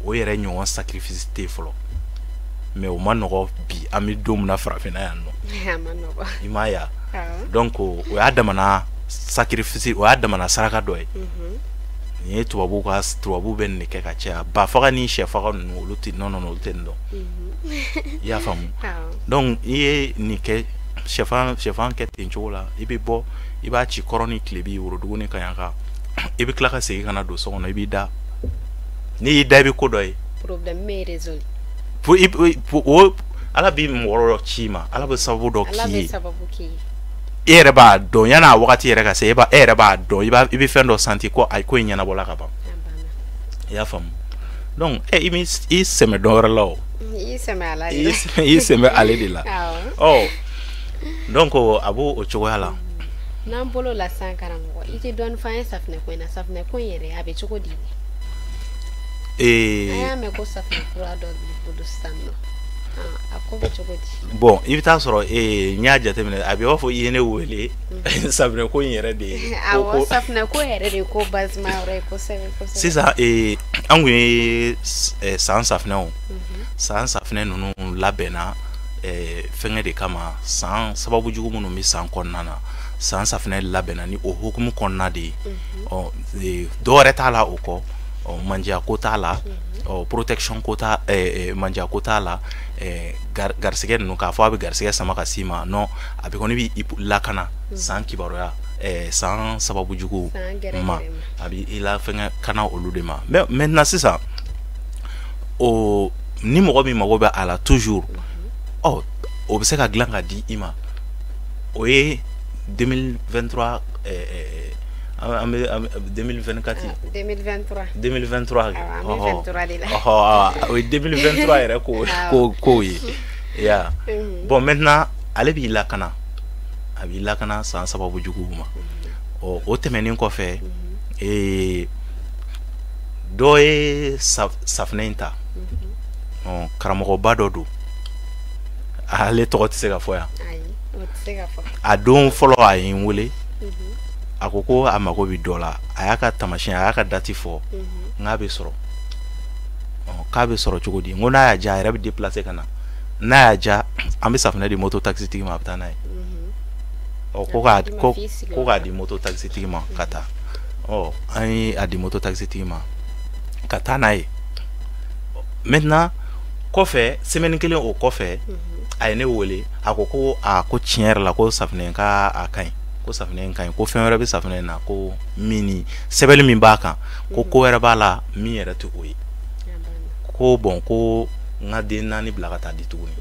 o yɛrɛ ɲɔgɔn sacrifice tɛ fɔlɔ mais o ma nɔgɔ bi an bɛ don min na farafinna yan nɔ i m'a ye donc o y'a damana sacrifice o y'a damana saraka dɔ ye nin ye tubabu bɛ nin de kɛ ka caya ba faga ni sɛ faga ninnu olu tɛ olu tɛ nin dɔn i y'a faamu donc i ye nin kɛ sɛfan kɛ ten cogo la i bɛ bɔ i b'a ci kɔrɔ ni tilebi worodugu ni kaɲaka i bɛ tila ka segin ka na don so kɔnɔ i b'i da n'i y'i da i bɛ ko dɔ ye problème bɛ résolu ala bɛ mɔgɔ dɔ ci ma ala bɛ sababu dɔ k'i ye i yɛrɛ b'a dɔn yan'a wagati yɛrɛ ka se e yɛrɛ b'a dɔn i bɛ fɛn dɔ santi ko ayi ko in ɲɛnabɔla ka ban i y'a faamu donc i sɛmɛ dɔn wɛrɛ la o i sɛmɛ ale de la donc a b'o o cogoya la n'an bolo la san karamɔgɔ i tɛ dɔɔni f'an ye safinɛ ko in na safinɛ ko in yɛrɛ a bɛ cogo di an y'a mɛn ko safinɛ kura dɔ b'i bolo sisan nɔ a ko bɛ cogo di bon i bɛ taa sɔrɔ n y'a jateminɛ a bɛ i b'a fɔ i ye ne wele safinɛ ko in yɛrɛ de ye awɔ safinɛ ko yɛrɛ de ko basima yɔrɔ ye kosɛbɛ kosɛbɛ sisan an kun ye san safinɛw san safinɛ ninnu labɛnna fɛngɛ de kama san sababu jugu minnu bɛ san kɔnɔna na san safinɛ labɛnna ni o hukumu kɔnɔna de ye dɔw yɛrɛ t'a la o kɔ mandiya ko t'a la protection ko t'a mandiya ko t'a la garisɛgɛ ninnu k'a fɔ a bɛ garisɛgɛ sama ka s'i ma non a bɛ kɔni b'i lakana san kibaruya san sababu jugu ma a bɛ i la fɛngɛ kana olu de ma mais maintenant sisan ni mɔgɔ min mago bɛ a la toujours o bɛ se ka dilan ka di i ma o ye 2023 an bɛ 2024 2023 o ye 2023 yɛrɛ ko ye ya bon maintenant ale b'i lakana a b'i lakana san sababu juguw ma o tɛmɛnen kɔfɛ dɔ ye safinɛ in ta karamɔgɔba dɔ don ale tɔgɔ tɛ se ka fɔ yan a don fɔlɔ a ye n wele a ko a mago bɛ dɔ la a y'a ka tamasiyɛn a y'a ka dati fɔ n'a bɛ sɔrɔ k'a bɛ sɔrɔ cogo di n ko n'a y'a ja a yɛrɛ bɛ déplacer ka na n'a y'a ja an bɛ safinɛ di moto taxi tigi ma a bɛ taa n'a ye ko k'a di moto taxi tigi ma ka taa an ye a di moto taxi tigi ma ka taa n'a ye maintenant kɔfɛ semaine kelen o kɔfɛ a ye ne wele a ko ko tiɲɛ yɛrɛ la ko safinɛ ka a kaɲi ko safinɛ in kaɲi ko fɛn wɛrɛ bɛ safinɛ in na ko min sɛbɛnni min b'a kan ko wɛrɛ b'a la min yɛrɛ tɛ o ye ko bon ko n ka den 4 bila ka taa di tuguni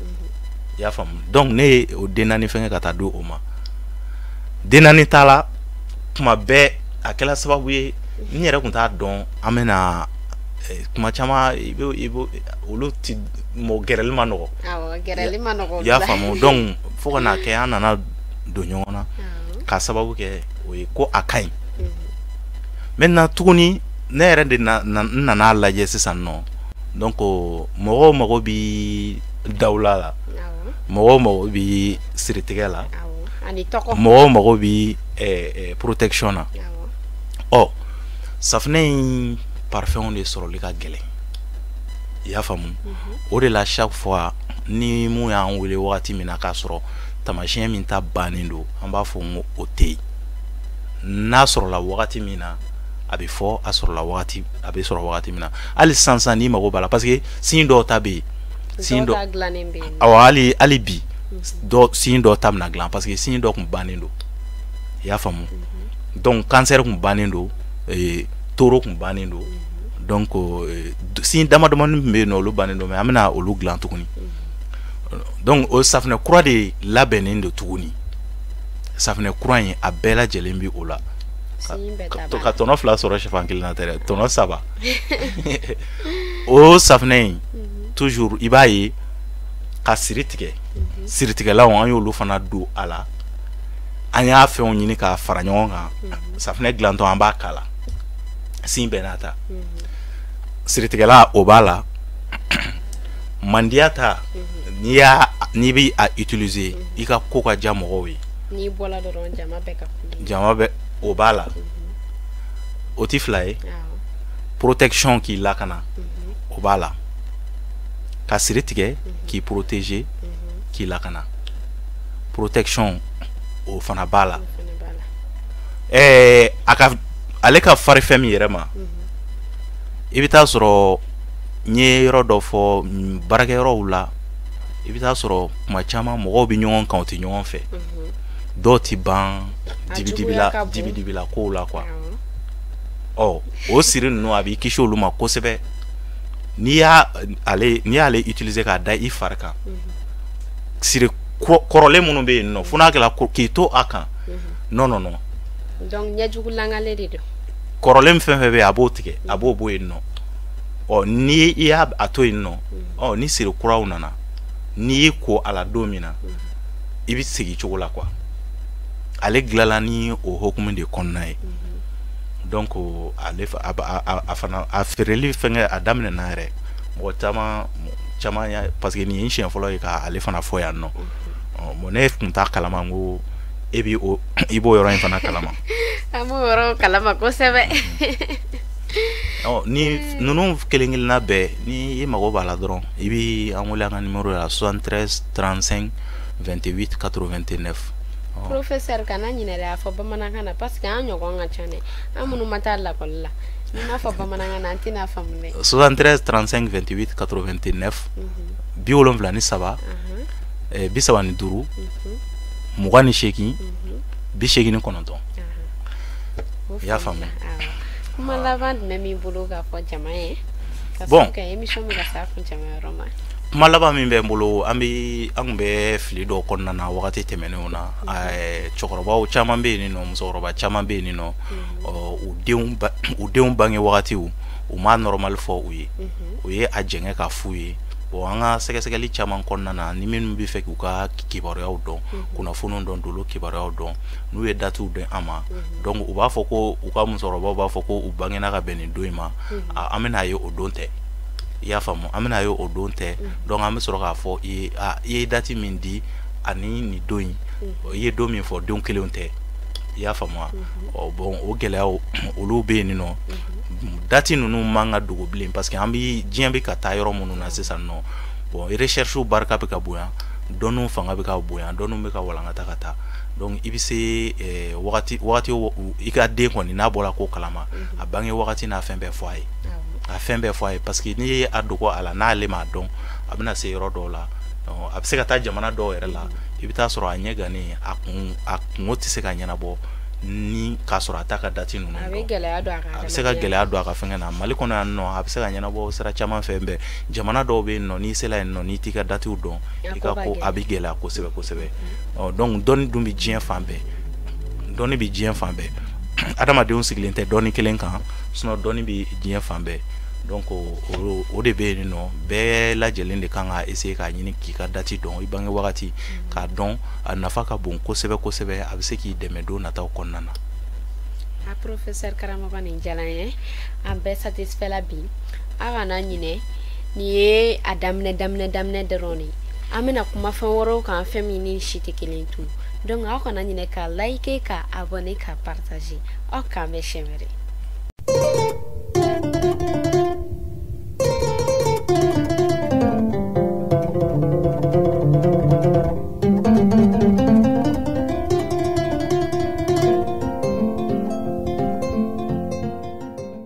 i y'a faamu donc ne ye o den 4 fɛngɛ ka taa di o ma den 4 t'a la kuma bɛɛ a kɛla sababu ye n yɛrɛ tun t'a dɔn an bɛna kuma caman olu ti gɛrɛli ma nɔgɔ i y'a faamu donc fo ka n'a kɛ an nana don ɲɔgɔn na ka sababu kɛ o ye ko a kaɲi maintenant tuguni ne yɛrɛ de nana lajɛ sisan nɔ donc mɔgɔw mago bi dawula la mɔgɔw mago bi siritigɛ la mɔgɔw mago bi protection na safunɛ in parfum de sɔrɔli ka gɛlɛn i y'a faamu o de la chaque fois ni mun y'an wele wagati min na k'a sɔrɔ tamasiyɛn min ta bannen don an b'a fɔ n ko o tɛ yen n'a sɔrɔla wagati min na a bɛ fɔ a sɔrɔla wagati a bɛ sɔrɔ wagati min na hali sisan n'i mago b'a la parce que sin dɔw ta bɛ yen sin dɔ awɔ hali bi sin dɔw ta bɛna dilan parce que sin dɔ tun bannen don i y'a faamu donc cancer tun bannen don toro tun bannen don donc sin damadamanin tun bɛ yen nɔ olu bannen don mais an bɛna olu dilan tuguni donc o safunɛ kura de labɛnnen don tuguni safunɛ kura in a bɛɛ lajɛlen bɛ o la ka tɔnɔ 2 sɔrɔ sɛfan kelen na tɛ dɛ tɔnɔ 3 o safunɛ in toujours i b'a ye ka siri tigɛ siritigɛlaw an y'olu fana don a la an y'a fɛnw ɲini k'a fara ɲɔgɔn kan safunɛ dilantɔ an b'a k'a la sin bɛɛ n'a ta siritigɛla o b'a la mandiya ta n'i bɛ a utiliser i ka ko ka diya mɔgɔw ye n'i bɔla dɔrɔn jama bɛ o b'a la o ti fila ye protection k'i lakana o b'a la ka siri tigɛ k'i protéger k'i lakana protection o fana b'a la ale ka fari fɛn min yɛrɛ ma i bɛ taa sɔrɔ n ye yɔrɔ dɔ fɔ baarakɛyɔrɔw la i bɛ taa sɔrɔ kuma caman mɔgɔw bɛ ɲɔgɔn kan u tɛ ɲɔgɔn fɛ dɔw ti ban dibi la kow la quoi o siri ninnu a b'i kisi olu ma kosɛbɛ n'i y'ale utiliser k'a da i fari kan siri kɔrɔlen minnu bɛ yen nɔ fo n'a kɛra k'i to a kan non donc ɲɛjugulangale de don kɔrɔlen fɛn fɛn bɛ yen a b'o tigɛ a b'o bɔ yen nɔ ni i y'a to yen nɔ ni siri kuraw nana n'i y'i ko a la don min na i bɛ segin cogo la quoi ale dilanla ni o hokumu de kɔnɔna ye donc ale a feereli fɛngɛ a daminɛna yɛrɛ mɔgɔ caman ya parce que nin ye n siɲɛ fɔlɔ ye k'ale fana fɔ yan nɔ bon ne tun t'a kalama n ko i b'o yɔrɔ in fana kalama an b'o yɔrɔ kalama kosɛbɛ ni ninnu kelen-kelenna bɛɛ ni i mago b'a la dɔrɔn i bɛ an wele an ka numéro la 73 35 28 89 professeur kana ɲinɛ dɛ a fɔ bamanankan na parce que an ɲɔgɔn ka ca dɛ an minnu ma taa lakɔli la n'i m'a fɔ bamanankan na an tɛna faamu dɛ 73 35 28 89 73 35 28 29 i y'a faamu kuma laban jumɛn b'i bolo k'a fɔ jama ye bon ka émission min ka s'a kun jama yɔrɔ ma kuma laban min bɛ n bolo an kun bɛ fili dɔw kɔnɔna na wagati tɛmɛnenw na cɛkɔrɔbaw caman bɛ yen nɔ musokɔrɔba caman bɛ yen nɔ u denw bange wagatiw u ma normal fɔ u ye u ye a jɛngɛ ka f'u ye bon an ka sɛgɛsɛgɛli caman kɔnɔna na ni minnu bɛ fɛ k'u ka kibaruyaw dɔn kunnafoniw dɔn dolo kibaruyaw dɔn n'u ye datiw dɔn an ma donc u b'a fɔ ko u ka musokɔrɔbaw b'a fɔ ko u bangena ka bɛn nin don in ma an bɛna ye o don tɛ i y'a faamu an bɛna ye o don tɛ donc an bɛ sɔrɔ k'a fɔ i ye dati min di ani nin don in i ye don min fɔ don kelenw tɛ i y'a faamu bon o gɛlɛyaw olu bɛ yen nɔ dati ninnu man ka dogo bilen parce que diɲɛ bɛ ka taa yɔrɔ minnu na sisan nɔ bon recherche barika bɛ ka bonya dɔnniw fanga bɛ ka bonya dɔnniw bɛ ka walankata ka taa donc i bɛ se wagati i ka den kɔni n'a bɔra ko kalama a bange wagati n'a fɛn bɛɛ fɔ a ye a fɛn bɛɛ fɔ a ye parce que n'i ye a dogo a la n'ale m'a dɔn a bɛna se yɔrɔ dɔw la a bɛ se ka taa jamana dɔw yɛrɛ la i bɛ taa sɔrɔ a ɲɛ gannen a kungo tɛ se ka ɲɛnabɔ ni k'a sɔrɔ a t'a ka dati ninnu dɔn a bɛ se ka gɛlɛya don a ka fɛngɛ na Mali kɔnɔ yan nɔ a bɛ se ka ɲɛnabɔ sira caman fɛ bɛɛ jamana dɔw bɛ yen nɔ n'i sera yen nɔ n'i t'i ka datiw dɔn i ka ko a bɛ gɛlɛya kosɛbɛ kosɛbɛ donc dɔnni dun bɛ diɲɛ fan bɛɛ adamadenw sigilen tɛ dɔnni kelen kan sinon dɔnni bɛ diɲɛ fan bɛɛ donc o de bɛ yen nɔ bɛɛ lajɛlen de kan ka essayer k'a ɲini k'i ka dati dɔn i bange wagati k'a dɔn a nafa ka bon kosɛbɛ kosɛbɛ a bɛ se k'i dɛmɛ don nataw kɔnɔna na. A professeur karamɔgɔ nin diyara n ye an bɛɛ satisfait la bi a kana ɲinɛ nin ye a daminɛ dɔrɔn de an bɛna kuma fɛn wɛrɛw kan fɛn min ni si tɛ kelen tun donc aw kana ɲinɛ ka like ka abonner ka partager aw k'an bɛ siɲɛ wɛrɛ